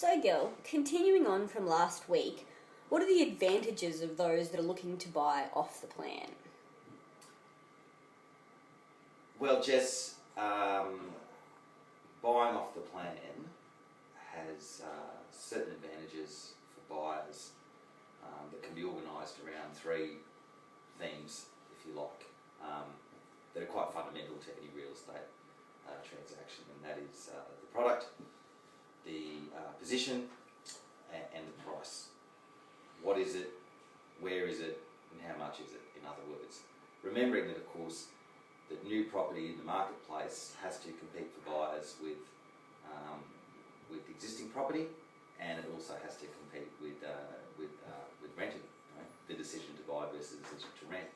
So Gil, continuing on from last week, what are the advantages of those that are looking to buy off the plan? Well, Jess, buying off the plan has certain advantages for buyers that can be organised around three themes, if you like, that are quite fundamental to any real estate transaction, and that is the product, the position, and the price. What is it, where is it, and how much is it, in other words. Remembering that, of course, that new property in the marketplace has to compete for buyers with existing property, and it also has to compete with renting, right? The decision to buy versus the decision to rent.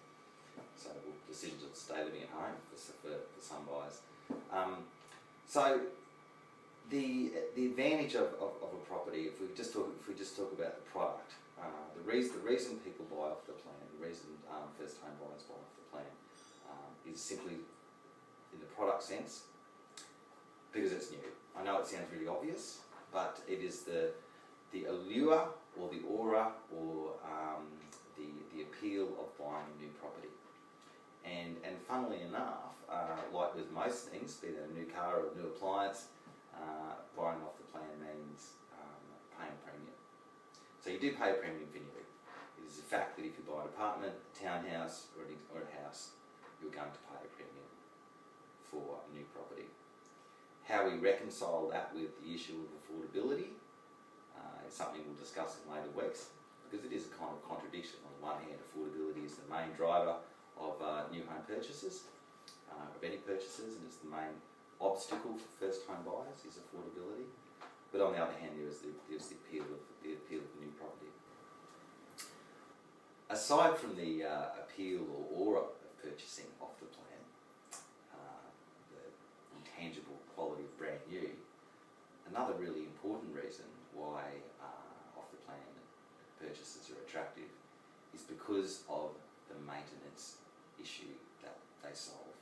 So the decision to stay living at home for some buyers. So the advantage of a property, if we just talk about the product, the reason people buy off the plan, the reason first home buyers buy off the plan, is simply in the product sense, because it's new. I know it sounds really obvious, but it is the allure or the aura or the appeal of buying a new property. And funnily enough, like with most things, be it a new car or a new appliance, buying off the plan means paying a premium. So you do pay a premium for new. It is a fact that if you buy an apartment, a townhouse, or a house, you're going to pay a premium for a new property. How we reconcile that with the issue of affordability is something we'll discuss in later weeks, because it is a kind of contradiction. On the one hand, affordability is the main driver of new home purchases, of any purchases, and it's the main obstacle for first home buyers is affordability. But on the other hand, there's the appeal of the new property. Aside from the appeal or aura of purchasing off the plan, the intangible quality of brand new, another really important reason why off the plan purchases are attractive is because of the maintenance issue that they solve.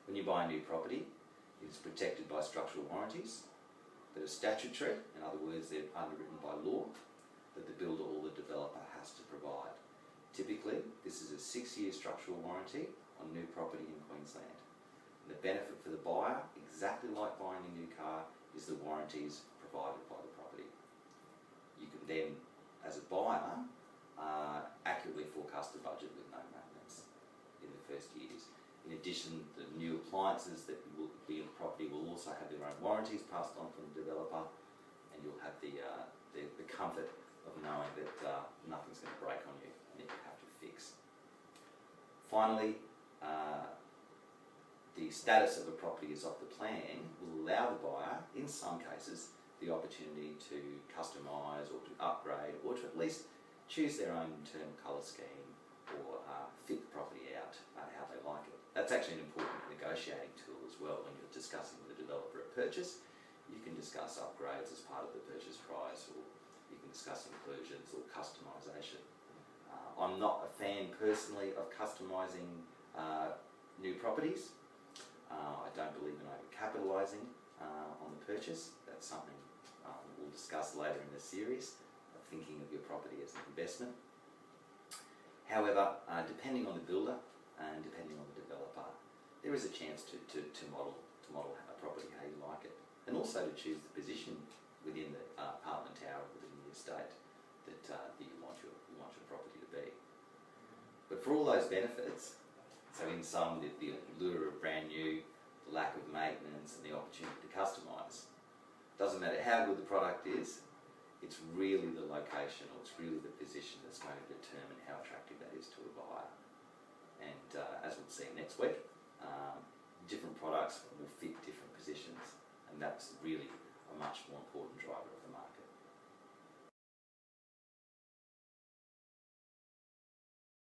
When you buy a new property, it is protected by structural warranties that are statutory, in other words, they're underwritten by law, that the builder or the developer has to provide. Typically, this is a 6-year structural warranty on new property in Queensland. And the benefit for the buyer, exactly like buying a new car, is the warranties provided by the property. You can then, as a buyer, accurately forecast the budget with no maintenance in the first years. In addition, the new appliances that will be in the property will also have their own warranties passed on from the developer, and you'll have the comfort of knowing that nothing's going to break on you and that you have to fix. Finally, the status of a property as off the plan will allow the buyer, in some cases, the opportunity to customise or to upgrade or to at least choose their own internal colour scheme or fit the property out how they like it. That's actually an important negotiating tool as well when you're discussing with a developer a purchase. You can discuss upgrades as part of the purchase price, or you can discuss inclusions or customisation. I'm not a fan personally of customising new properties. I don't believe in over-capitalising on the purchase. That's something we'll discuss later in the series, of thinking of your property as an investment. However, depending on the builder and depending on the developer, there is a chance to model a property how you like it, and also to choose the position within the apartment tower within the estate that you want your property to be. But for all those benefits, so in sum, the allure of brand new, the lack of maintenance, and the opportunity to customise, doesn't matter how good the product is, it's really the location or it's really the position that's going to determine how attractive that is to a buyer. And as we'll see next week, different products will fit different positions, and that's really a much more important